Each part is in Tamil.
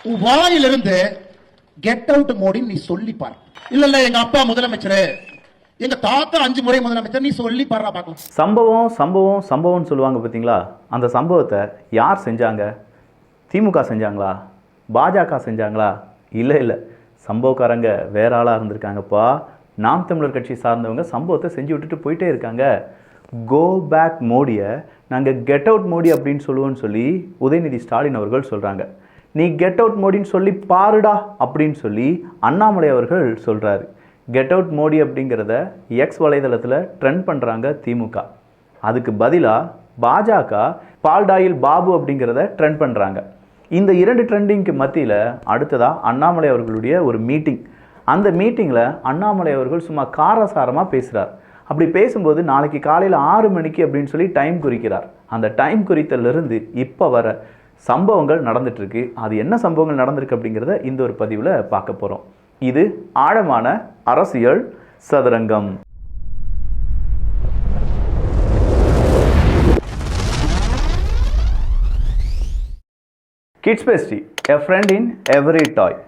வாயிலிருந்து கெட் அவுட் மோடி நீ சொல்லி பாரு. இல்ல எங்க அப்பா முதலமைச்சர், எங்க தாத்தா 5 முறை முதலமைச்சர், நீ சொல்லி பாரு பார்க்கலாம். சம்பவம் சொல்லுவாங்க பார்த்தீங்களா? அந்த சம்பவத்தை யார் செஞ்சாங்க? திமுக செஞ்சாங்களா? பாஜக செஞ்சாங்களா? இல்லை, சம்பவக்காரங்க வேற ஆளாக இருந்திருக்காங்கப்பா. நாம் தமிழர் கட்சி சார்ந்தவங்க சம்பவத்தை செஞ்சு விட்டுட்டு போயிட்டே இருக்காங்க. கோ பேக் மோடியை நாங்கள் கெட் அவுட் மோடி அப்படின்னு சொல்லுவோன்னு சொல்லி உதயநிதி ஸ்டாலின் அவர்கள் சொல்கிறாங்க. நீ கெட் அவுட் மோடின்னு சொல்லி பாருடா அப்படின்னு சொல்லி அண்ணாமலை அவர்கள் சொல்கிறாரு. கெட் அவுட் மோடி அப்படிங்கிறத எக்ஸ் வலைதளத்தில் ட்ரெண்ட் பண்ணுறாங்க திமுக. அதுக்கு பதிலாக பாஜக பால்டாயில் பாபு அப்படிங்கிறத ட்ரெண்ட் பண்ணுறாங்க. இந்த 2 ட்ரெண்டிங்க்கு மத்தியில் அடுத்ததாக அண்ணாமலை அவர்களுடைய ஒரு மீட்டிங். அந்த மீட்டிங்கில் அண்ணாமலை அவர்கள் சும்மா காரசாரமாக பேசுகிறார். அப்படி பேசும்போது நாளைக்கு காலையில் 6 மணிக்கு அப்படின்னு சொல்லி டைம் குறிக்கிறார். அந்த டைம் குறித்தலிருந்து இப்போ வர சம்பவங்கள் நடந்துட்டுருக்கு. அது என்ன சம்பவங்கள் நடந்திருக்கு அப்படிங்கிறத இந்த ஒரு பதிவில் பார்க்க போகிறோம். இது ஆழமான அரசியல் சதுரங்கம். Kids bestie, a friend in every toy.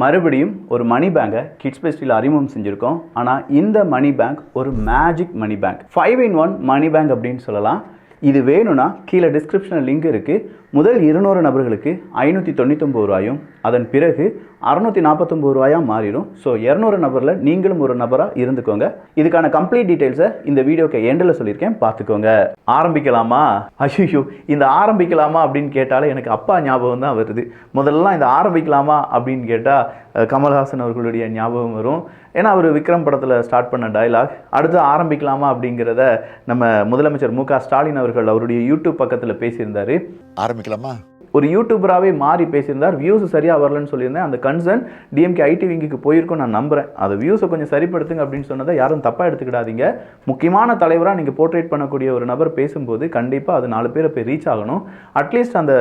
மறுபடியும் ஒரு மணி பேங்கை கிட்ஸ் பெஸ்டியில் அறிமுகம் செஞ்சுருக்கோம். ஆனால் இந்த மணி பேங்க் ஒரு magic money bank, 5-in-1 money bank அப்படின்னு சொல்லலாம். இது வேணும்னா கீழே டிஸ்கிரிப்ஷனில் லிங்க் இருக்குது. முதல் 200 நபர்களுக்கு 599 ரூபாயும், அதன் பிறகு 649 ரூபாயாக மாறிடும். ஸோ 200 நபரில் நீங்களும் ஒரு நபராக இருந்துக்கோங்க. இதுக்கான கம்ப்ளீட் டீட்டெயில்ஸை இந்த வீடியோக்கு எண்டில் சொல்லியிருக்கேன், பார்த்துக்கோங்க. ஆரம்பிக்கலாமா? ஐயோ, இந்த ஆரம்பிக்கலாமா அப்படின்னு கேட்டாலே எனக்கு அப்பா ஞாபகம் தான் வருது. முதல்லாம் இந்த ஆரம்பிக்கலாமா அப்படின்னு கேட்டால் கமல்ஹாசன் அவர்களுடைய ஞாபகம் வரும். ஏன்னா அவர் விக்ரம் படத்தில் ஸ்டார்ட் பண்ண டயலாக். அடுத்து ஆரம்பிக்கலாமா அப்படிங்கிறத நம்ம முதலமைச்சர் மு க ஸ்டாலின் அவர்கள் அவருடைய யூடியூப் பக்கத்தில் பேசியிருந்தார். ஆரம்பிக்கலாமா? ஒரு யூடியூபராகவே மாறி பேசியிருந்தார். வியூஸ் சரியாக வரலன்னு சொல்லியிருந்தேன். அந்த கன்சர்ன் டிஎம்கே ஐடி விங்குக்கு போயிருக்கும் நான் நம்புகிறேன். அது வியூஸை கொஞ்சம் சரிப்படுத்துங்க அப்படின்னு சொன்னதை யாரும் தப்பாக எடுத்துக்கிடாதீங்க. முக்கியமான தலைவராக நீங்கள் போர்ட்ரேட் பண்ணக்கூடிய ஒரு நபர் பேசும்போது கண்டிப்பாக அது 4 பேரை போய் ரீச் ஆகணும். அட்லீஸ்ட் அந்த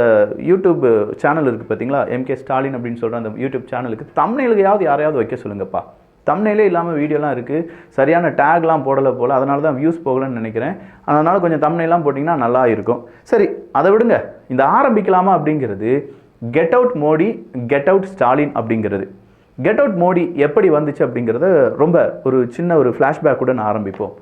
யூடியூப் சேனல் இருக்குது பார்த்தீங்களா, எம்கே ஸ்டாலின் அப்படின்னு சொல்கிற அந்த யூடியூப் சேனலுக்கு தம்ப்நெயிலுக்கு யாரையாவது வைக்க சொல்லுங்கப்பா. தம்ப்நெயிலே இல்லாமல் வீடியோலாம் இருக்குது, சரியான டேக்லாம் போடலை போல், அதனால தான் வியூஸ் போகலன்னு நினைக்கிறேன். அதனால் கொஞ்சம் தம்ப்நெயிலாம் போட்டிங்கன்னா நல்லா இருக்கும். சரி, அதை விடுங்க. இந்த ஆரம்பிக்கலாமா அப்படிங்கிறது get out Modi, get out Stalin அப்படிங்கிறது. கெட் அவுட் மோடி எப்படி வந்துச்சு அப்படிங்கிறத ரொம்ப ஒரு சின்ன ஒரு ஃப்ளாஷ்பேக்குடன் ஆரம்பிப்போம்.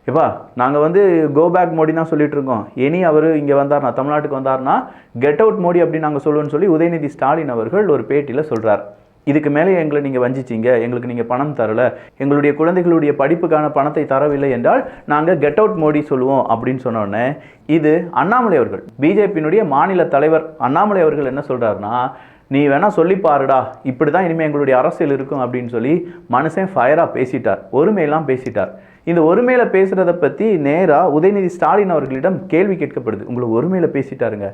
எப்பா, நாங்கள் கோ பேக் மோடி தான் சொல்லிட்டு இருக்கோம். இனி அவர் இங்கே வந்தார்னா, தமிழ்நாட்டுக்கு வந்தார்னா கெட் அவுட் மோடி அப்படின்னு நாங்கள் சொல்லுவோன்னு சொல்லி உதயநிதி ஸ்டாலின் அவர்கள் ஒரு பேட்டியில் சொல்கிறார். இதுக்கு மேலே எங்களை நீங்கள் வஞ்சிச்சிங்க, எங்களுக்கு நீங்கள் பணம் தரலை, எங்களுடைய குழந்தைகளுடைய படிப்புக்கான பணத்தை தரவில்லை என்றால் நாங்கள் கெட் அவுட் மோடி சொல்லுவோம் அப்படின்னு சொன்னோடனே, இது அண்ணாமலை அவர்கள், பிஜேபியினுடைய மாநில தலைவர் அண்ணாமலை அவர்கள் என்ன சொல்கிறாருன்னா, நீ வேணா சொல்லி பாருடா, இப்படி தான் இனிமேல் எங்களுடைய அரசியல் இருக்கும் அப்படின்னு சொல்லி மனுஷன் ஃபயராக பேசிட்டார், ஒருமையெல்லாம் பேசிட்டார். இந்த ஒருமையில் பேசுகிறத பற்றி நேராக உதயநிதி ஸ்டாலின் அவர்களிடம் கேள்வி கேட்கப்படுது. உங்களை ஒருமையில் பேசிட்டாருங்க,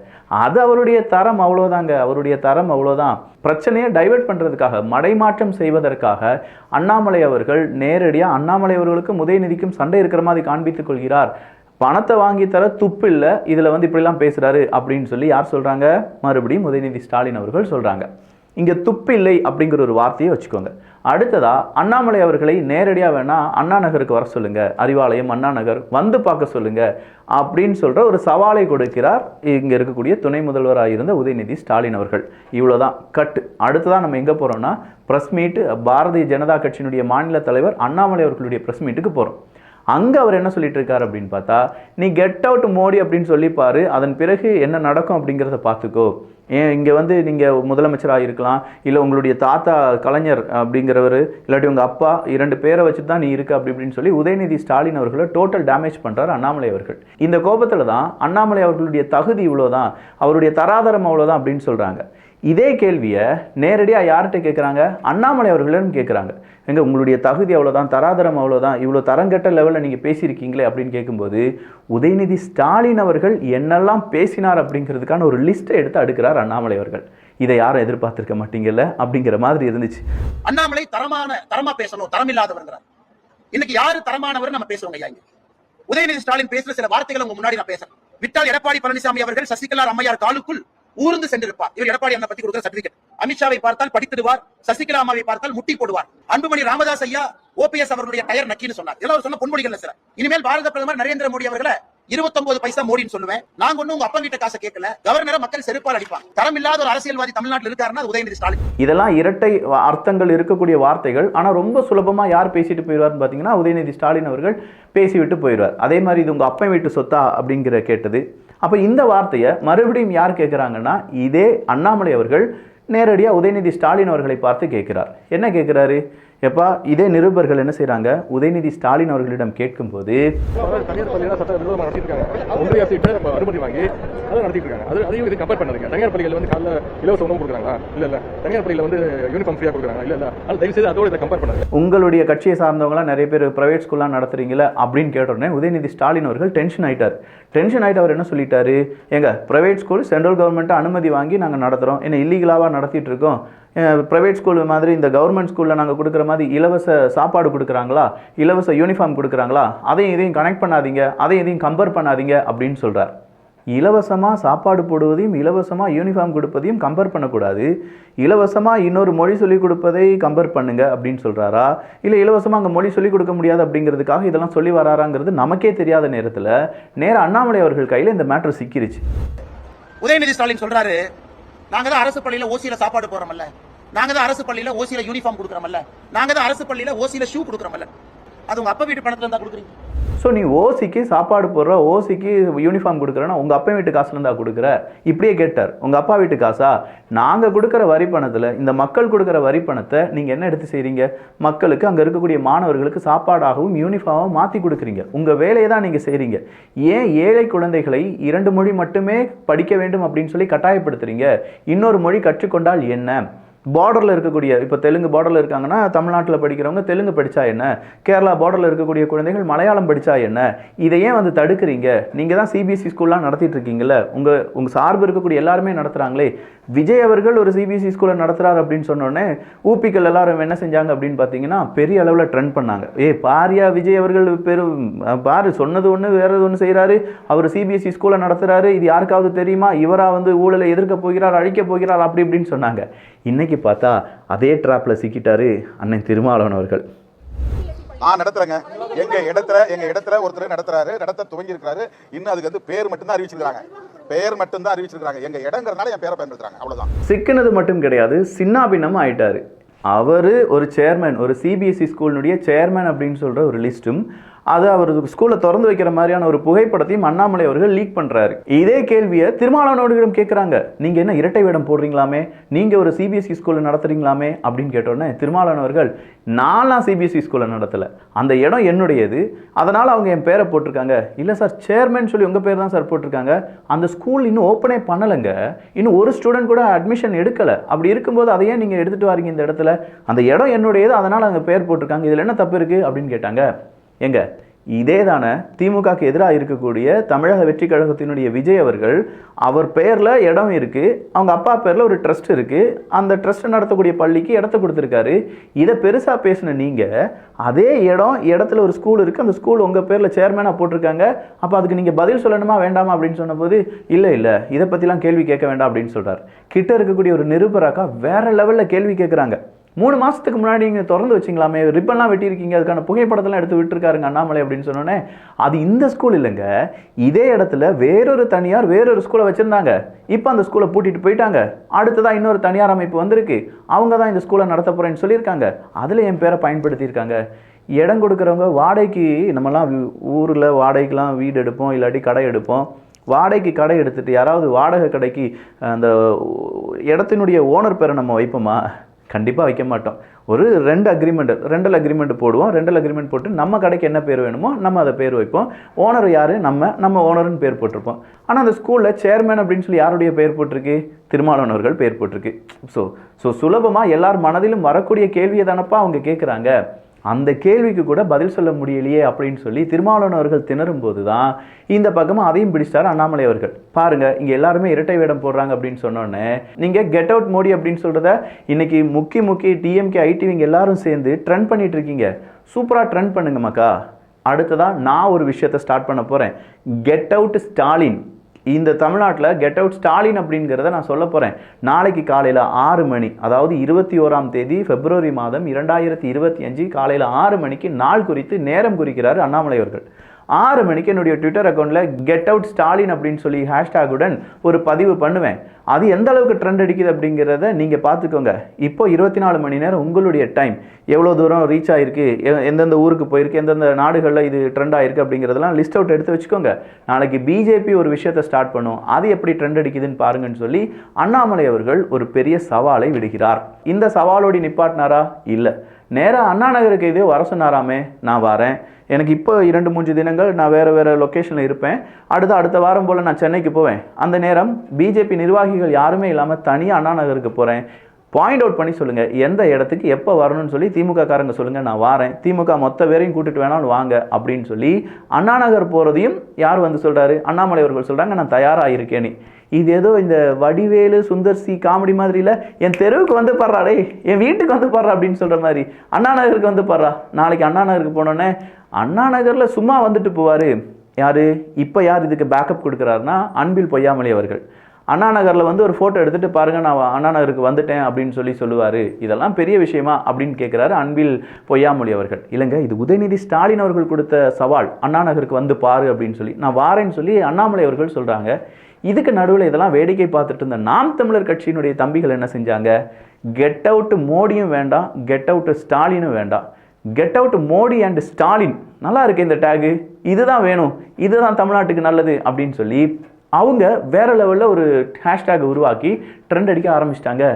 அது அவருடைய தரம் அவ்வளோதாங்க, அவருடைய தரம் அவ்வளோதான். பிரச்சனையை டைவெர்ட் பண்ணுறதுக்காக, மடைமாற்றம் செய்வதற்காக அண்ணாமலை அவர்கள் நேரடியாக அண்ணாமலை அவர்களுக்கும் உதயநிதிக்கும் சண்டை இருக்கிற மாதிரி காண்பித்துக் கொள்கிறார். பணத்தை வாங்கி தர துப்பு இல்லை, இதில் இப்படிலாம் பேசுகிறாரு அப்படின்னு சொல்லி யார் சொல்கிறாங்க? மறுபடியும் உதயநிதி ஸ்டாலின் அவர்கள் சொல்கிறாங்க. இங்கே துப்பு இல்லை அப்படிங்கிற ஒரு வார்த்தையை வச்சுக்கோங்க. அடுத்ததா அண்ணாமலை அவர்களை நேரடியாக வேணால் அண்ணா நகருக்கு வர சொல்லுங்கள், அறிவாலயம் அண்ணா நகர் வந்து பார்க்க சொல்லுங்கள் அப்படின்னு சொல்கிற ஒரு சவாலை கொடுக்கிறார் இங்கே இருக்கக்கூடிய துணை முதல்வராக இருந்த உதயநிதி ஸ்டாலின் அவர்கள். இவ்வளோதான் கட்டு. அடுத்ததான் நம்ம எங்கே போகிறோம்னா, ப்ரெஸ் மீட்டு, பாரதிய ஜனதா கட்சியினுடைய மாநில தலைவர் அண்ணாமலை அவர்களுடைய ப்ரெஸ் மீட்டுக்கு போகிறோம். அங்கே அவர் என்ன சொல்லிட்டு இருக்காரு அப்படின்னு பார்த்தா, நீ கெட் அவுட் மோடி அப்படின்னு சொல்லிப்பாரு, அதன் பிறகு என்ன நடக்கும் அப்படிங்கிறத பார்த்துக்கோ. ஏன் இங்கே நீங்கள் முதலமைச்சராக இருக்கலாம், இல்லை உங்களுடைய தாத்தா கலைஞர் அப்படிங்கிறவர், இல்லாட்டி உங்கள் அப்பா, 2 பேரை வச்சு தான் நீ இருக்க அப்படி இப்படின்னு சொல்லி உதயநிதி ஸ்டாலின் அவர்களை டோட்டல் டேமேஜ் பண்ணுறார் அண்ணாமலை அவர்கள். இந்த கோபத்தில் தான் அண்ணாமலை அவர்களுடைய தகுதி இவ்வளோதான், அவருடைய தராதரம் அவ்வளோதான் அப்படின்னு சொல்கிறாங்க. இதே கேள்வியை நேரடியாக யார்கிட்ட கேட்குறாங்க? அண்ணாமலை அவர்களிடம் கேட்குறாங்க. எங்க உங்களுடைய தகுதி அவ்வளோதான், தராதரம் அவ்வளோதான், இவ்வளோ தரங்கட்ட லெவலில் நீங்கள் பேசியிருக்கீங்களே அப்படின்னு கேட்கும்போது உதயநிதி ஸ்டாலின் அவர்கள் என்னெல்லாம் பேசினார் அப்படிங்கிறதுக்கான ஒரு லிஸ்ட்டை எடுத்து அடுக்கிறார் அண்ணாமலை அவர்கள். இதை யாரும் எதிர்பார்த்திருக்க மாட்டீங்கல்ல அப்படிங்கிற மாதிரி இருந்துச்சு. அண்ணாமலை தரமா பேசணும், தரம் இல்லாதவர்ங்கிறார். இன்னைக்கு யாரு தரமானவர் நம்ம பேசுவோங்க ஐயா? உதயநிதி ஸ்டாலின் பேசுற சில வார்த்தைகளை உங்க முன்னாடி நான் பேசுறேன். விட்டால் எடப்பாடி பழனிசாமி அவர்கள் சசிகலா அம்மையார் காலுக்குள் ஊர்ந்து சென்றிருப்பார். இவர் எடப்பாடி அண்ணா பத்தி கொடுக்கிற சர்டிபிகேட். அமித்ஷாவை பார்த்தால் படித்திடுவார், சசிகலா அம்மாவை பார்த்தால் முட்டி போடுவார். அன்புமணி ராமதாஸ் ஐயா ஓபிஎஸ் அவர்களுடைய டயர் நக்கின்னு சொன்னார். இதெல்லாம் சொன்ன பொன்மொழிகள் சில. இனிமேல் பாரத பிரதமர் நரேந்திர மோடி அவர்களை 29 பைசா மோடின்னு சொல்லுவேன். நாங்க ஒண்ணும் உங்க அப்பா கிட்ட காசை கேட்கல. கவர்னரை மக்கள் செருப்பால் அடிப்பாங்க. தரம் இல்லாத ஒரு அரசியல்வாதி தமிழ்நாட்டில் இருக்காருன்னா உதயநிதி ஸ்டாலின். இதெல்லாம் இரட்டை அர்த்தங்கள் இருக்கக்கூடிய வார்த்தைகள். ஆனா ரொம்ப சுலபமா யார் பேசிட்டு போயிடுவார்னு பாத்தீங்கன்னா உதயநிதி ஸ்டாலின் அவர்கள் பேசிவிட்டு போயிடுவார். அதே மாதிரி இது உங்க அப்பா வீட்டு சொத்தா அப்படிங்கிற கேட்டது. அப்ப இந்த வார்த்தையை மறுபடியும் யார் கேட்கிறாங்கன்னா இதே அண்ணாமலை அவர்கள் நேரடியாக உதயநிதி ஸ்டாலின் அவர்களை பார்த்து கேட்கிறார். என்ன கேட்கிறாரு? எப்பா இதே நிருபர்கள் என்ன செய்யறாங்க, உதயநிதி ஸ்டாலின் அவர்களிடம் கேட்கும்போது தனியார் பள்ளியில சட்ட விரோதமாக நடத்திட்டு இருக்காங்க. ஒன்றிய அரசு அனுமதி வாங்கி அதை நடத்திட்டு இருக்காங்க. அதையும் இது கம்பேர் பண்ணாதீங்க. தனியார் பள்ளிகள் வந்து காலைல இலவச உணவு கொடுக்குறாங்களா? இல்ல தனியார் பள்ளியில வந்து யூனிஃபார்ம் ஃப்ரீயா கொடுக்குறாங்க. இல்ல அது தயவு செய்து அதோட இதை கம்பேர் பண்ணாங்க. உங்களுடைய கட்சியை சார்ந்தவங்களாம் நிறைய பேர் பிரைவேட் ஸ்கூல்லாம் நடத்துறீங்களா அப்படின்னு கேட்ட உடனே உதயநிதி ஸ்டாலின் அவர்கள் டென்ஷன் ஆயிட்டார். டென்ஷன் ஆயிட்டு அவர் என்ன சொல்லிட்டாரு, எங்க பிரைவேட் ஸ்கூல் சென்ட்ரல் கவர்மெண்ட் அனுமதி வாங்கி நாங்கள் நடத்துறோம், என்ன இல்லீகலாவா நடத்திட்டு இருக்கோம்? ப்ரைவேட் ஸ்கூல் மாதிரி இந்த கவர்மெண்ட் ஸ்கூலில் நாங்கள் கொடுக்குற மாதிரி இலவச சாப்பாடு கொடுக்குறாங்களா, இலவச யூனிஃபார்ம் கொடுக்குறாங்களா, அதையும் இதையும் கனெக்ட் பண்ணாதீங்க, அதையும் இதையும் கம்பேர் பண்ணாதீங்க அப்படின்னு சொல்கிறார். இலவசமாக சாப்பாடு போடுவதையும் இலவசமாக யூனிஃபார்ம் கொடுப்பதையும் கம்பேர் பண்ணக்கூடாது. இலவசமாக இன்னொரு மொழி சொல்லிக் கொடுப்பதை கம்பேர் பண்ணுங்க அப்படின்னு சொல்கிறாரா, இல்லை இலவசமாக அங்கே மொழி சொல்லிக் கொடுக்க முடியாது அப்படிங்கிறதுக்காக இதெல்லாம் சொல்லி வராராங்கிறது நமக்கே தெரியாத நேரத்தில் நேராக அண்ணாமலை அவர்கள் கையில் இந்த மேட்ரு சிக்கிருச்சு. உதயநிதி ஸ்டாலின் சொல்றாரு, நாங்க தான் அரசு பள்ளியில ஓசியில சாப்பாடு போறோம்ல, நாங்க தான் அரசு பள்ளியில ஓசியில யூனிஃபார்ம் கொடுக்குறோம்ல, நாங்க தான் அரசு பள்ளியில ஓசியில ஷூ கொடுக்குறோம்ல, அது உங்க அப்பா வீட்டு பணத்துல இருந்தா கொடுக்குறீங்க. ஸோ நீ ஓசிக்கு சாப்பாடு போடுற, ஓசிக்கு யூனிஃபார்ம் கொடுக்குறேன்னா உங்கள் அப்பா வீட்டு காசுல இருந்தா கொடுக்குற? இப்படியே கேட்டார். உங்கள் அப்பா வீட்டு காசா? நாங்கள் கொடுக்குற வரி பணத்தில், இந்த மக்கள் கொடுக்குற வரி பணத்தை நீங்கள் என்ன எடுத்து செய்கிறீங்க? மக்களுக்கு, அங்கே இருக்கக்கூடிய மாணவர்களுக்கு சாப்பாடாகவும் யூனிஃபார்மாகவும் மாற்றி கொடுக்குறீங்க. உங்கள் வேலையை தான் நீங்கள் செய்கிறீங்க. ஏன் ஏழை குழந்தைகளை 2 மொழி மட்டுமே படிக்க வேண்டும் அப்படின்னு சொல்லி கட்டாயப்படுத்துறீங்க? இன்னொரு மொழி கற்றுக்கொண்டால் என்ன? பார்டரில் இருக்கக்கூடிய, இப்போ தெலுங்கு பார்டரில் இருக்காங்கன்னா தமிழ்நாட்டில் படிக்கிறவங்க தெலுங்கு படித்தா என்ன, கேரளா பார்டரில் இருக்கக்கூடிய குழந்தைகள் மலையாளம் படித்தா என்ன? இதையே வந்து தடுக்கிறீங்க. நீங்கள் தான் சிபிஎஸ்சி ஸ்கூல்லாம் நடத்திட்டு இருக்கீங்களே, உங்கள் சார்பு இருக்கக்கூடிய எல்லாருமே நடத்துகிறாங்களே. விஜய் அவர்கள் ஒரு சிபிஎஸ்சி ஸ்கூலை நடத்துகிறார் அப்படின்னு சொன்னோடனே ஊபிக்கள் எல்லாரும் என்ன செஞ்சாங்க அப்படின்னு பார்த்தீங்கன்னா பெரிய அளவில் ட்ரெண்ட் பண்ணாங்க. பாரியா விஜய் அவர்கள் பாரு சொன்னது ஒன்று வேறு ஒன்று செய்கிறாரு, அவர் சிபிஎஸ்சி ஸ்கூலை நடத்துகிறாரு, இது யாருக்காவது தெரியுமா? இவராக வந்து ஊழலை எதிர்க்க போகிறார், அழிக்க போகிறார் அப்படி இப்படின்னு சொன்னாங்க. இன்னைக்கு பார்த்தா அதே ட்ராப்ல சிக்கிட்டாரு அண்ணன் திருமாவளவன் அவர்கள். நான் நடத்துறேங்க, எங்க இடத்துல ஒருத்தர் நடத்துறாரு, நடத்த துவங்கி இருக்காரு. இன்னும் அதுக்கு வந்து பேர் மட்டும் தான் அறிவிச்சிருக்காங்க, பேர் மட்டும் தான் அறிவிச்சிருக்காங்க. எங்க இடங்கிறதுனால என் பேரை பயன்படுத்துறாங்க, அவ்வளவுதான். சிக்கினது மட்டும் கிடையாது, சின்னாபின்னம் ஆயிட்டாரு. அவர் ஒரு சேர்மன், ஒரு சிபிஎஸ்சி ஸ்கூலினுடைய சேர்மன் அப்படின்னு சொல்ற ஒரு லிஸ்டும், அது அவர் ஸ்கூலை திறந்து வைக்கிற மாதிரியான ஒரு புகைப்படத்தையும் அண்ணாமலை அவர்கள் லீக் பண்றாரு. இதே கேள்வியை திருமாவளவனிடம் கேட்கிறாங்க, நீங்க என்ன இரட்டை வேடம் போடுறீங்களாமே, நீங்க ஒரு சிபிஎஸ்சி ஸ்கூலை நடத்துறீங்களாமே அப்படின்னு கேட்டோன்னே திருமாவளவன் அவர்கள், நான் சிபிஎஸ்சி ஸ்கூலை நடத்தல, அந்த இடம் என்னுடையது, அதனால அவங்க என் பேரை போட்டிருக்காங்க. இல்ல சார், சேர்மன் சொல்லி உங்க பேர் தான் சார் போட்டிருக்காங்க, அந்த ஸ்கூல் இன்னும் ஓப்பனே பண்ணலைங்க, இன்னும் ஒரு ஸ்டூடெண்ட் கூட அட்மிஷன் எடுக்கல. அப்படி இருக்கும்போது அதையே நீங்க எடுத்துட்டு வரீங்க இந்த இடத்துல, அந்த இடம் என்னுடையது, அதனால அங்க பேர் போட்டிருக்காங்க, இதுல என்ன தப்பு இருக்கு அப்படின்னு கேட்டாங்க. எங்க இதே தானே திமுகக்கு எதிராக இருக்கக்கூடிய தமிழக வெற்றி கழகத்தினுடைய விஜய் அவர்கள், அவர் பேரில் இடம் இருக்குது, அவங்க அப்பா பேரில் ஒரு ட்ரஸ்ட் இருக்குது, அந்த ட்ரஸ்ட் நடத்தக்கூடிய பள்ளிக்கு இடத்த கொடுத்துருக்காரு. இதை பெருசாக பேசின நீங்கள், அதே இடத்துல ஒரு ஸ்கூல் இருக்குது, அந்த ஸ்கூல் உங்கள் பேரில் சேர்மேனாக போட்டிருக்காங்க, அப்போ அதுக்கு நீங்கள் பதில் சொல்லணுமா வேண்டாமா அப்படின்னு சொன்னபோது, இல்லை இதை பற்றிலாம் கேள்வி கேட்க வேண்டாம் அப்படின்னு சொல்கிறார். கிட்ட இருக்கக்கூடிய ஒரு நிருபராக்கா வேற லெவலில் கேள்வி கேட்குறாங்க. 3 மாதத்துக்கு முன்னாடி நீங்கள் திறந்து வச்சிங்களாமே, ரிப்பன்லாம் வெட்டியிருக்கீங்க, அதுக்கான புகைப்படத்தெல்லாம் எடுத்து விட்டுருக்காருங்க அண்ணாமலை அப்படின்னு சொன்னோன்னே, அது இந்த ஸ்கூல் இல்லைங்க, இதே இடத்துல வேறொரு தனியார் வேறொரு ஸ்கூலை வச்சுருந்தாங்க, இப்போ அந்த ஸ்கூலை பூட்டிட்டு போயிட்டாங்க, அடுத்ததான் இன்னொரு தனியார் அமைப்பு வந்திருக்கு, அவங்க தான் இந்த ஸ்கூலை நடத்த போகிறேன்னு சொல்லியிருக்காங்க, அதில் என் பேரை பயன்படுத்தியிருக்காங்க. இடம் கொடுக்குறவங்க வாடகைக்கு, நம்மலாம் ஊரில் வாடகைக்கெலாம் வீடு எடுப்போம், இல்லாட்டி கடை எடுப்போம். வாடகைக்கு கடை எடுத்துகிட்டு யாராவது வாடகை கடைக்கு அந்த இடத்தினுடைய ஓனர் பேரை நம்ம வைப்போமா? கண்டிப்பாக வைக்க மாட்டோம். ஒரு ரெண்டல் அக்ரிமெண்ட் போடுவோம். ரெண்டல் அக்ரிமெண்ட் போட்டு நம்ம கடைக்கு என்ன பேர் வேணுமோ நம்ம அதை பேர் வைப்போம். ஓனர் யார்? நம்ம ஓனர்னு பேர் போட்டிருப்போம். ஆனால் அந்த ஸ்கூலில் சேர்மேன் அப்படின்னு சொல்லி யாருடைய பேர் போட்டிருக்கு? திருமாவளவன் அவர்கள் பேர் போட்டிருக்கு. ஸோ சுலபமாக எல்லார் மனதிலும் வரக்கூடிய கேள்வியை தானப்பா அவங்க கேட்குறாங்க. அந்த கேள்விக்கு கூட பதில் சொல்ல முடியலையே அப்படின்னு சொல்லி திருமாவளவன் அவர்கள் திணறும் போது தான் இந்த பக்கமாக அதையும் பிடிச்சிட்டார் அண்ணாமலை அவர்கள். பாருங்க, இங்கே எல்லாருமே இரட்டை வேடம் போடுறாங்க அப்படின்னு சொன்னோன்னே, நீங்கள் கெட் அவுட் மோடி அப்படின்னு சொல்கிறத இன்னைக்கு முக்கி டிஎம்கே ஐடிவிங்க எல்லாரும் சேர்ந்து ட்ரெண்ட் பண்ணிட்டு இருக்கீங்க. சூப்பராக ட்ரெண்ட் பண்ணுங்க மக்கா. அடுத்ததான் நான் ஒரு விஷயத்தை ஸ்டார்ட் பண்ண போகிறேன். Get out Stalin. இந்த தமிழ்நாட்டில் கெட் அவுட் ஸ்டாலின் அப்படிங்கிறத நான் சொல்ல போகிறேன். நாளைக்கு காலையில் 6 மணி, அதாவது 21ஆம் தேதி பிப்ரவரி மாதம் 2025 காலையில் 6 மணிக்கு நாள் குறித்து நேரம் குறிக்கிறார் அண்ணாமலை அவர்கள். 6 மணிக்கு என்னுடைய ட்விட்டர் அக்கௌண்ட்டில் கெட் அவுட் ஸ்டாலின் அப்படின்னு சொல்லி ஹேஷ்டேகுடன் ஒரு பதிவு பண்ணுவேன். அது எந்த அளவுக்கு ட்ரெண்ட் அடிக்குது அப்படிங்கிறத நீங்கள் பார்த்துக்கோங்க. இப்போ 24 மணி நேரம் உங்களுடைய டைம் எவ்வளோ தூரம் ரீச் ஆகிருக்கு, எந்தெந்த ஊருக்கு போயிருக்கு, எந்தெந்த நாடுகளில் இது ட்ரெண்ட் ஆகிருக்கு அப்படிங்கிறதெல்லாம் லிஸ்ட் அவுட் எடுத்து வச்சுக்கோங்க. நாளைக்கு பிஜேபி ஒரு விஷயத்தை ஸ்டார்ட் பண்ணும், அது எப்படி ட்ரெண்ட் அடிக்குதுன்னு பாருங்கன்னு சொல்லி அண்ணாமலை அவர்கள் ஒரு பெரிய சவாலை விடுகிறார். இந்த சவாலோடு நிப்பாட்டினாரா? இல்லை, நேராக அண்ணா நகருக்கு இதே வர சொன்னாராமே. நான் வரேன், எனக்கு இப்போ 2-3 தினங்கள் நான் வேறு லொக்கேஷனில் இருப்பேன், அடுத்த வாரம் போல் நான் சென்னைக்கு போவேன். அந்த நேரம் பிஜேபி நிர்வாகிகள் யாருமே இல்லாமல் தனியாக அண்ணா நகருக்கு போகிறேன். பாயிண்ட் அவுட் பண்ணி சொல்லுங்கள் எந்த இடத்துக்கு எப்போ வரணும்னு சொல்லி திமுக காரங்க சொல்லுங்கள், நான் வாரேன். திமுக மொத்த பேரையும் கூட்டிட்டு வேணாலும் வாங்க அப்படின்னு சொல்லி அண்ணா நகர் போகிறதையும் யார் வந்து சொல்கிறாரு? அண்ணாமலை அவர்கள் சொல்கிறாங்க நான் தயாராக இருக்கேன்னு. இது ஏதோ இந்த வடிவேலு சுந்தர் சி காமெடி மாதிரி இல்லை, என் தெருவுக்கு வந்து பாடுறாடே, என் வீட்டுக்கு வந்து பாடுறா அப்படின்னு சொல்கிற மாதிரி அண்ணா நகருக்கு வந்து பாடுறா. நாளைக்கு அண்ணா நகருக்கு போனோன்னே அண்ணா நகரில் சும்மா வந்துட்டு போவார். யார் இப்போ யார் இதுக்கு பேக்கப் கொடுக்குறாருன்னா அன்பில் பொய்யாமொழி அவர்கள். அண்ணா நகரில் வந்து ஒரு ஃபோட்டோ எடுத்துகிட்டு பாருங்கள் நான் அண்ணா நகருக்கு வந்துட்டேன் அப்படின்னு சொல்லுவார். இதெல்லாம் பெரிய விஷயமா அப்படின்னு கேட்குறாரு அன்பில் பொய்யாமொழி அவர்கள். இல்லைங்க, இது உதயநிதி ஸ்டாலின் அவர்கள் கொடுத்த சவால், அண்ணா நகருக்கு வந்து பாரு அப்படின்னு சொல்லி. நான் வாரேன்னு சொல்லி அண்ணாமலை அவர்கள் சொல்கிறாங்க. இதுக்கு நடுவில் இதெல்லாம் வேடிக்கை பார்த்துட்டு இருந்த நாம் தமிழர் கட்சியினுடைய தம்பிகள் என்ன செஞ்சாங்க? கெட் அவுட் மோடியும் வேண்டாம், கெட் அவுட் ஸ்டாலினும் வேண்டாம், get out Modi and Stalin, நல்லா இருக்கு இந்த டேகு, இதுதான் வேணும், இதுதான் தமிழ்நாட்டுக்கு நல்லது அப்படின்னு சொல்லி அவங்க வேறு லெவலில் ஒரு ஹேஷ்டேக் உருவாக்கி ட்ரெண்ட் அடிக்க ஆரம்பிச்சிட்டாங்க.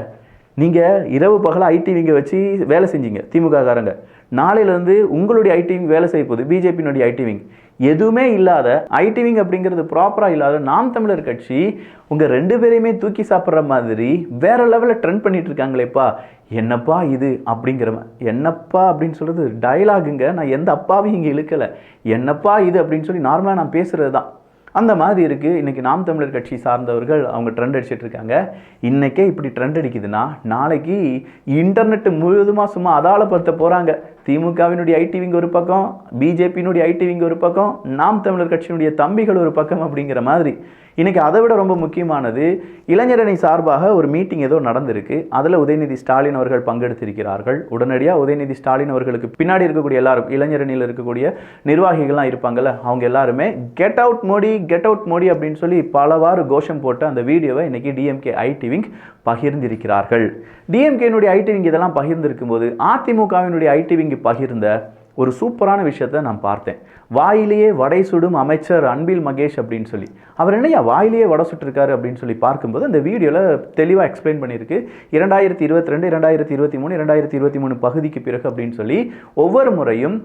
நீங்கள் இரவு பகல ஐடிவிங்க வச்சு வேலை செஞ்சீங்க திமுக காரங்க, நாளையிலேருந்து உங்களுடைய ஐடிவிங் வேலை செய்ய போகுது பிஜேபியினுடைய ஐடிவிங். எதுவுமே இல்லாத ஐடிவிங் அப்படிங்கிறது ப்ராப்பராக இல்லாத நாம் தமிழர் கட்சி உங்கள் 2 பேரையுமே தூக்கி சாப்பிட்ற மாதிரி வேறு லெவலில் ட்ரெண்ட் பண்ணிட்டு இருக்காங்களேப்பா. என்னப்பா இது அப்படிங்கிற என்னப்பா அப்படின்னு சொல்கிறது டயலாகுங்க. நான் எந்த அப்பாவையும் இங்கே இழுக்கலை. என்னப்பா இது அப்படின்னு சொல்லி நார்மலாக நான் பேசுகிறது தான். அந்த மாதிரி இருக்குது. இன்றைக்கி நாம் தமிழர் கட்சி சார்ந்தவர்கள் அவங்க ட்ரெண்ட் அடிச்சிட்டு இருக்காங்க. இன்றைக்கே இப்படி ட்ரெண்ட் அடிக்குதுன்னா நாளைக்கு இன்டர்நெட் முழுவதுமாக சும்மா அதாளப்படுத்த போகிறாங்க. திமுகவினுடைய ஐடிவிங்க ஒரு பக்கம், பிஜேபியினுடைய ஐடிவிங்க ஒரு பக்கம், நாம் தமிழர் கட்சியினுடைய தம்பிகள் ஒரு பக்கம் அப்படிங்கிற மாதிரி. இன்றைக்கி அதை விட ரொம்ப முக்கியமானது, இளைஞரணி சார்பாக ஒரு மீட்டிங் ஏதோ நடந்திருக்கு. அதில் உதயநிதி ஸ்டாலின் அவர்கள் பங்கெடுத்திருக்கிறார்கள். உடனடியாக உதயநிதி ஸ்டாலின் அவர்களுக்கு பின்னாடி இருக்கக்கூடிய எல்லாரும், இளைஞரணியில் இருக்கக்கூடிய நிர்வாகிகள்லாம் இருப்பாங்கள்ல, அவங்க எல்லாருமே get out Modi, get out Modi அப்படின்னு சொல்லி பலவாறு கோஷம் போட்டு அந்த வீடியோவை இன்றைக்கி டிஎம்கே ஐடிவிங் பகிர்ந்திருக்கிறார்கள். டிஎம்கேனுடைய ஐடிவிங் இதெல்லாம் பகிர்ந்திருக்கும் போது அதிமுகவினுடைய ஐடிவிங் பகிர்ந்த ஒரு சூப்பரான விஷயத்தை நான் பார்த்தேன். வாயிலேயே வடை சுடும் அமைச்சர் அன்பில் மகேஷ் அப்படின்னு சொல்லி, அவர் என்னையா வாயிலேயே வடை சுட்டிருக்காரு அப்படின்னு சொல்லி பார்க்கும்போது அந்த வீடியோவில் தெளிவாக எக்ஸ்பிளைன் பண்ணியிருக்கு. 2022, 2023, 2023 பகுதிக்கு பிறகு அப்படின்னு சொல்லி ஒவ்வொரு முறையும்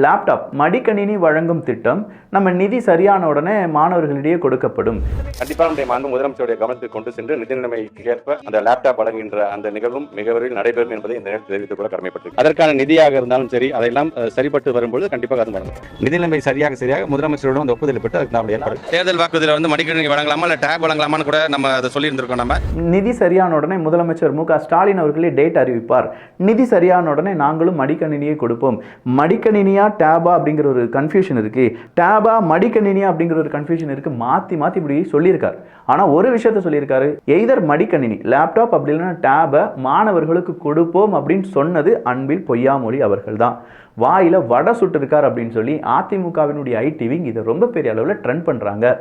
லேப்டாப் மடிக்கணினி வழங்கும் திட்டம் நம்ம நிதி சரியான உடனே மாணவர்களிடையே கொடுக்கப்படும். கண்டிப்பாக நம்முடைய மாண்பு முதலமைச்சருடைய கவனத்துக்கு கொண்டு சென்று நிதி நிலைமைக்கு ஏற்ப அந்த லேப்டாப் வழங்குகின்ற அந்த நிகழ்வும் மிக விரைவில் நடைபெறும் என்பதை இந்த நேரத்தில் தெரிவித்துக் கொள்ள கடமைப்பட்டு, அதற்கான நிதியாக இருந்தாலும் சரி அதையெல்லாம் சரிபட்டு வரும்போது கண்டிப்பாக அது வழங்கும். நிதி நிலைமை சரியாக முதலமைச்சரோட அந்த ஒப்புதல் பெற்று அதுக்கு நாம் ஏற்பாடு. தேர்தல் வாக்குறுதியில் வந்து மடிக்கணினி வழங்கலாமா இல்லை டேப் வழங்கலாமான்னு கூட நம்ம அதை சொல்லியிருந்திருக்கோம். நம்ம நிதி சரியான உடனே முதலமைச்சர் மு க ஸ்டாலின் அவர்களே டேட் அறிவிப்பார். நிதி சரியான உடனே நாங்களும் மடிக்கணினியை கொடுப்போம். மடிக்கணினியா டேபா அப்படிங்கிற ஒரு கன்ஃபியூஷன் இருக்கு, டேபா மடிக்கணினியா அப்படிங்கிற ஒரு கன்ஃபியூஷன் இருக்கு. மாற்றி இப்படி சொல்லியிருக்காரு. ஆனால் ஒரு விஷயத்த சொல்லியிருக்காரு, எய்தர் மடிக்கணினி லேப்டாப் அப்படி இல்லைன்னா டேபை மாணவர்களுக்கு கொடுப்போம் அப்படின்னு சொன்னது அன்பில் பொய்யாமொழி அவர்கள் தான். வாயில வடை சுட்டிருக்கார் அப்படின்னு சொல்லி அதிமுகவினுடைய ஐடிவிங் இதை ரொம்ப பெரிய அளவில் ட்ரெண்ட் பண்ணுறாங்க.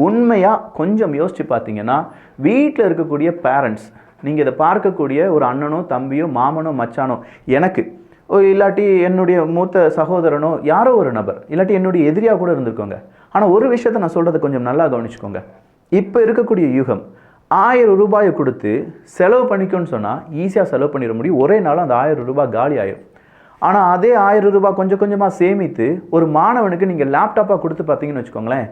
உண்மையாக கொஞ்சம் யோசிச்சு பார்த்தீங்கன்னா வீட்டில் இருக்கக்கூடிய பேரண்ட்ஸ், நீங்கள் இதை பார்க்கக்கூடிய ஒரு அண்ணனோ தம்பியோ மாமனோ மச்சானோ, எனக்கு இல்லாட்டி என்னுடைய மூத்த சகோதரனோ யாரோ ஒரு நபர், இல்லாட்டி என்னுடைய எதிரியாக கூட இருந்திருக்கோங்க. ஆனால் ஒரு விஷயத்த நான் சொல்கிறத கொஞ்சம் நல்லா கவனிச்சுக்கோங்க. இப்போ இருக்கக்கூடிய யூகம் 1000 ரூபாயை கொடுத்து செலவு பண்ணிக்கோன்னு சொன்னால் ஈஸியாக செலவு பண்ணிட முடியும். ஒரே நாள் அந்த 1000 ரூபாய் காலி ஆயிரும். ஆனால் அதே 1000 ரூபாய் கொஞ்சம் கொஞ்சமாக சேமித்து ஒரு மாணவனுக்கு நீங்கள் லேப்டாப்பாக கொடுத்து பார்த்தீங்கன்னு வச்சுக்கோங்களேன்,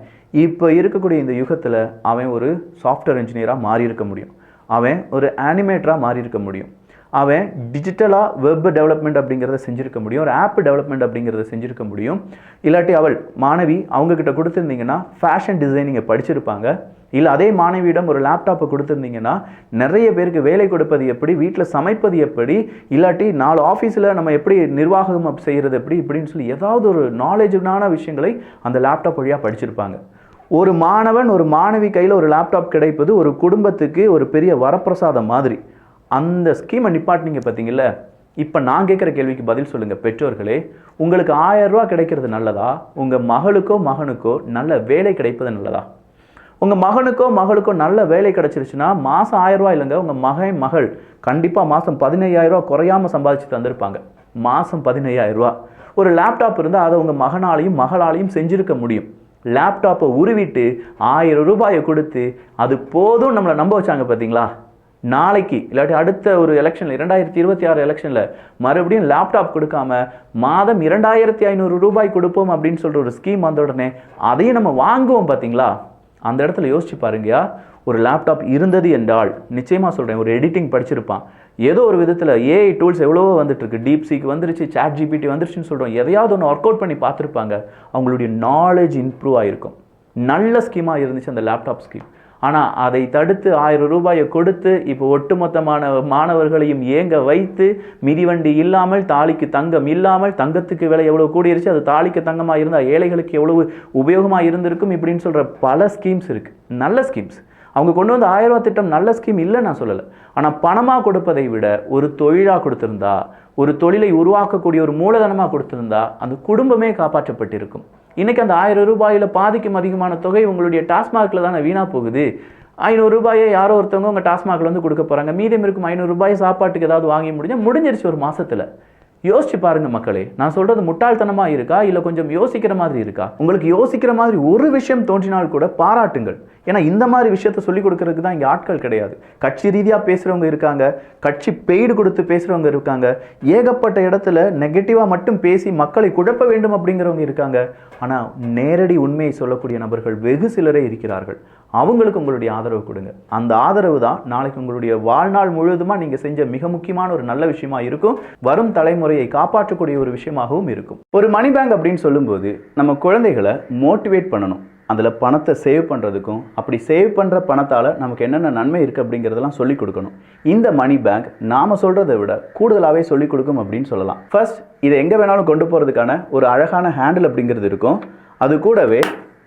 இப்போ இருக்கக்கூடிய இந்த யுகத்தில் அவன் ஒரு சாஃப்ட்வேர் இன்ஜினியராக மாறி இருக்க முடியும், அவன் ஒரு ஆனிமேட்டராக மாறி இருக்க முடியும், அவன் டிஜிட்டலாக வெப் டெவலப்மெண்ட் அப்படிங்கிறத செஞ்சுருக்க முடியும், ஒரு ஆப் டெவலப்மெண்ட் அப்படிங்கிறத செஞ்சுருக்க முடியும். இல்லாட்டி அவள் மாணவி அவங்கக்கிட்ட கொடுத்துருந்தீங்கன்னா ஃபேஷன் டிசைனிங்கை படிச்சிருப்பாங்க. இல்லை அதே மாணவியிடம் ஒரு லேப்டாப்பை கொடுத்துருந்தீங்கன்னா நிறைய பேருக்கு வேலை கொடுப்பது எப்படி, வீட்டில் சமைப்பது எப்படி, இல்லாட்டி 4 ஆஃபீஸில் நம்ம எப்படி நிர்வாகம் செய்கிறது எப்படி இப்படின்னு சொல்லி ஏதாவது ஒரு நாலேஜான விஷயங்களை அந்த லேப்டாப் வழியாக படிச்சிருப்பாங்க. ஒரு மாணவன் ஒரு மாணவி கையில் ஒரு லேப்டாப் கிடைப்பது ஒரு குடும்பத்துக்கு ஒரு பெரிய வரப்பிரசாதம் மாதிரி. அந்த ஸ்கீமை நிப்பாட்டினீங்க பார்த்தீங்களா, இப்போ நான் கேட்குற கேள்விக்கு பதில் சொல்லுங்கள் பெற்றோர்களே. உங்களுக்கு 1000 ரூபா கிடைக்கிறது நல்லதா, உங்கள் மகளுக்கோ மகனுக்கோ நல்ல வேலை கிடைப்பது நல்லதா? உங்கள் மகனுக்கோ மகளுக்கோ நல்ல வேலை கிடைச்சிருச்சுன்னா மாதம் 1000 ரூபா இல்லைங்க, உங்கள் மகள் கண்டிப்பாக மாதம் 15,000 ரூபா குறையாமல் சம்பாதிச்சு தந்திருப்பாங்க. மாதம் 15,000 ரூபா. ஒரு லேப்டாப் இருந்தால் அதை உங்கள் மகனாலையும் மகளாலையும் செஞ்சுருக்க முடியும். லேப்டாப்பை உருவிட்டு 1000 ரூபாயை கொடுத்து அது போதும் நம்மளை நம்ப வச்சாங்க பார்த்தீங்களா? நாளைக்கு இல்லாட்டி அடுத்த ஒரு எலெக்ஷனில் 2026 எலெக்ஷனில் மறுபடியும் லேப்டாப் கொடுக்காம மாதம் 2500 ரூபாய் கொடுப்போம் அப்படின்னு சொல்கிற ஒரு ஸ்கீம் வந்த உடனே அதையும் நம்ம வாங்குவோம் பார்த்தீங்களா? அந்த இடத்துல யோசிச்சு பாருங்கயா. ஒரு லேப்டாப் இருந்தது என்றால் நிச்சயமாக சொல்கிறேன், ஒரு எடிட்டிங் படிச்சிருப்பான், ஏதோ ஒரு விதத்தில் ஏஐ டூல்ஸ் எவ்வளவோ வந்துட்டு இருக்கு, DeepSeek வந்துருச்சு, ChatGPT வந்துருச்சுன்னு சொல்கிறோம், எதையாவது ஒன்று ஒர்க் அவுட் பண்ணி பார்த்துருப்பாங்க. அவங்களுடைய நாலேஜ் இம்ப்ரூவ் ஆகிருக்கும். நல்ல ஸ்கீமாக இருந்துச்சு அந்த லேப்டாப் ஸ்கீம். ஆனால் அதை தடுத்து 1000 ரூபாயை கொடுத்து இப்போ ஒட்டுமொத்தமான மாணவர்களையும் ஏங்க வைத்து, மிதிவண்டி இல்லாமல் தாலிக்கு தங்கம் இல்லாமல், தங்கத்துக்கு விலை எவ்வளோ கூடிருச்சு, அது தாலிக்கு தங்கமாக இருந்தால் ஏழைகளுக்கு எவ்வளவு உபயோகமாக இருந்திருக்கும் இப்படின்னு சொல்கிற பல ஸ்கீம்ஸ் இருக்குது. நல்ல ஸ்கீம்ஸ். அவங்க கொண்டு வந்த 1000 ரூபா திட்டம் நல்ல ஸ்கீம் இல்லை நான் சொல்லலை. ஆனால் பணமாக கொடுப்பதை விட ஒரு தொழிலாக கொடுத்திருந்தா, ஒரு தொழிலை உருவாக்கக்கூடிய ஒரு மூலதனமாக கொடுத்திருந்தா அந்த குடும்பமே காப்பாற்றப்பட்டிருக்கும். இன்றைக்கி அந்த 1000 ரூபாயில் பாதிக்கும் அதிகமான தொகை உங்களுடைய டாஸ்மாகில் தானே வீணாக போகுது. 500 ரூபாயை யாரோ ஒருத்தவங்க உங்கள் டாஸ்மாகில் வந்து கொடுக்க போகிறாங்க. மீதம் இருக்கும் 500 ரூபாய் சாப்பாட்டுக்கு ஏதாவது வாங்கி முடிஞ்சிருச்சு ஒரு மாதத்தில். யோசிச்சு பாருங்க மக்களே, நான் சொல்றது முட்டாள்தனமாக இருக்கா இல்லை கொஞ்சம் யோசிக்கிற மாதிரி இருக்கா? உங்களுக்கு யோசிக்கிற மாதிரி ஒரு விஷயம் தோன்றினால் கூட பாராட்டுங்கள். ஏன்னா இந்த மாதிரி விஷயத்த சொல்லிக் கொடுக்கறதுக்கு தான் இங்கே ஆட்கள் கிடையாது. கட்சி ரீதியாக பேசுகிறவங்க இருக்காங்க, கட்சி பெய்டு கொடுத்து பேசுகிறவங்க இருக்காங்க, ஏகப்பட்ட இடத்துல நெகட்டிவாக மட்டும் பேசி மக்களை குழப்ப வேண்டும் அப்படிங்கிறவங்க இருக்காங்க. ஆனால் நேரடி உண்மையை சொல்லக்கூடிய நபர்கள் வெகு சிலரே இருக்கிறார்கள். அவங்களுக்கு உங்களுடைய ஆதரவு கொடுங்க. அந்த ஆதரவு தான் நாளைக்கு உங்களுடைய வாழ்நாள் முழுவதுமாக நீங்கள் செஞ்ச மிக முக்கியமான ஒரு நல்ல விஷயமா இருக்கும். வரும் தலைமுறையை காப்பாற்றக்கூடிய ஒரு விஷயமாகவும் இருக்கும். ஒரு மணி பேங்க் அப்படின்னு சொல்லும்போது நம்ம குழந்தைகளை மோட்டிவேட் பண்ணணும். அதில் பணத்தை சேவ் பண்ணுறதுக்கும், அப்படி சேவ் பண்ணுற பணத்தால் நமக்கு என்னென்ன நன்மை இருக்குது அப்படிங்கிறதெல்லாம் சொல்லிக் கொடுக்கணும். இந்த மணி பேங்க் நாம் சொல்கிறத விட கூடுதலாகவே சொல்லிக் கொடுக்கும் அப்படின்னு சொல்லலாம். ஃபர்ஸ்ட், இதை எங்கே வேணாலும் கொண்டு போகிறதுக்கான ஒரு அழகான ஹேண்டில் அப்படிங்கிறது இருக்கும். அது கூடவே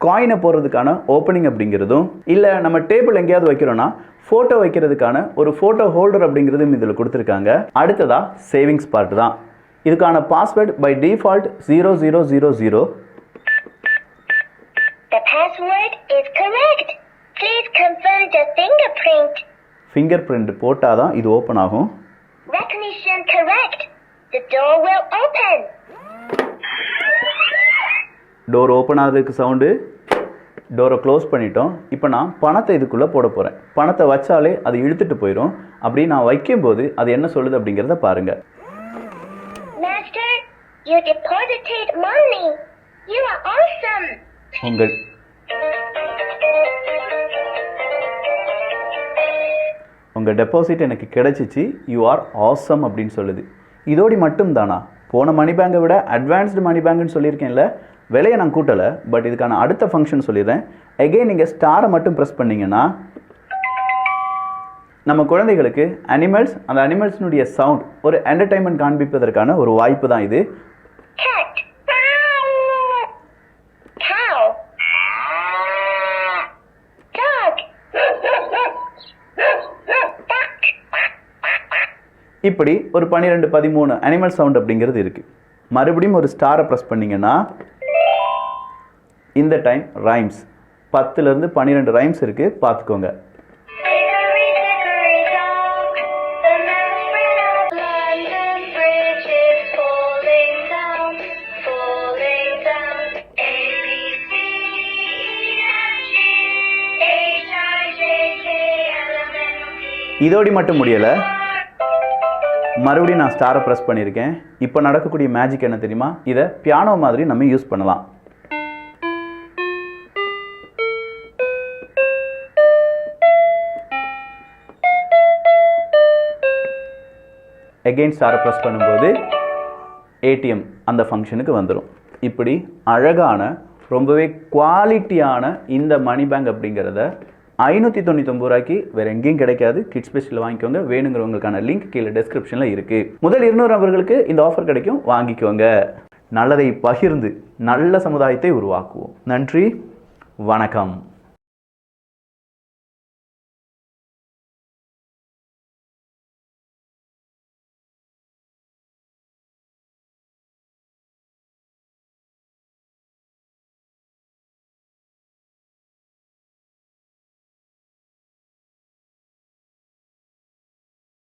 காயினை போடுறதுக்கான ஓப்பனிங் அப்படிங்கிறதும், இல்லை நம்ம டேபிள் எங்கேயாவது வைக்கிறோன்னா ஃபோட்டோ வைக்கிறதுக்கான ஒரு ஃபோட்டோ ஹோல்டர் அப்படிங்கிறதும் இதில் கொடுத்துருக்காங்க. அடுத்ததாக சேவிங்ஸ் பார்ட் தான். இதுக்கான password by default 0000. The password is correct. Please confirm the fingerprint. fingerprint போட்டால் தான் இது ஓப்பன் ஆகும். Recognition correct. The door will open. Door open ஆகிறதுக்கு சவுண்டு. டோரை க்ளோஸ் பண்ணிட்டோம். இப்போ நான் பணத்தை இதுக்குள்ளே போட போகிறேன். பணத்தை வச்சாலே அது இழுத்துட்டு போயிடும். அப்படி நான் வைக்கும்போது அது என்ன சொல்லுது அப்படிங்கிறத பாருங்கள். Master, you deposited money. You are awesome. உங்கள் டெபாசிட் எனக்கு கிடைச்சிச்சு, யூ ஆர் ஆசம் அப்படின்னு சொல்லுது. இதோடி மட்டும் தானா? போன மணி பேங்கை விட அட்வான்ஸ்டு மணி பேங்க்னு சொல்லியிருக்கேன்ல, விலையை நான் கூட்டலை. பட் இதுக்கான அடுத்த ஃபங்க்ஷன் சொல்லிடுறேன். எகெயின் நீங்கள் ஸ்டாரை மட்டும் ப்ரெஸ் பண்ணிங்கன்னா நம்ம குழந்தைகளுக்கு அனிமல்ஸ், அந்த அனிமல்ஸினுடைய சவுண்ட் ஒரு என்டர்டைன்மெண்ட் காண்பிப்பதற்கான ஒரு வாய்ப்பு தான் இது. Cat. Cow. Dog. Duck. இப்படி ஒரு 12-13 அனிமல் சவுண்ட் அப்படிங்கிறது இருக்குது. மறுபடியும் ஒரு ஸ்டாரை ப்ரெஸ் பண்ணிங்கன்னா இந்த டைம் ரைம்ஸ் 10லேருந்து 12 ரைம்ஸ் இருக்குது, பார்த்துக்கோங்க. இதோடி மட்டும் முடியலை, மறுபடியும் நான் ஸ்டாரை ப்ரெஸ் பண்ணியிருக்கேன். இப்போ நடக்கக்கூடிய மேஜிக் என்ன தெரியுமா? இதை பியானோ மாதிரி நம்ம யூஸ் பண்ணலாம். எகெயின் ஸ்டாரை ப்ரெஸ் பண்ணும்போது ஏடிஎம் அந்த ஃபங்க்ஷனுக்கு வந்துடும். இப்படி அழகான ரொம்பவே குவாலிட்டியான இந்த மணி பேங்க் அப்படிங்கிறத 599 ரூபாய்க்கு வேறு எங்கேயும் கிடைக்காது. கிட்ஸ் ஸ்பெஷலில் வாங்கிக்கோங்க. வேணுங்கிறவங்களுக்கான லிங்க் கீழே டிஸ்கிரிப்ஷனில் இருக்குது. முதல் 200 நபர்களுக்கு இந்த ஆஃபர் கிடைக்கும், வாங்கிக்கோங்க. நல்லதை பகிர்ந்து நல்ல சமுதாயத்தை உருவாக்குவோம். நன்றி, வணக்கம்.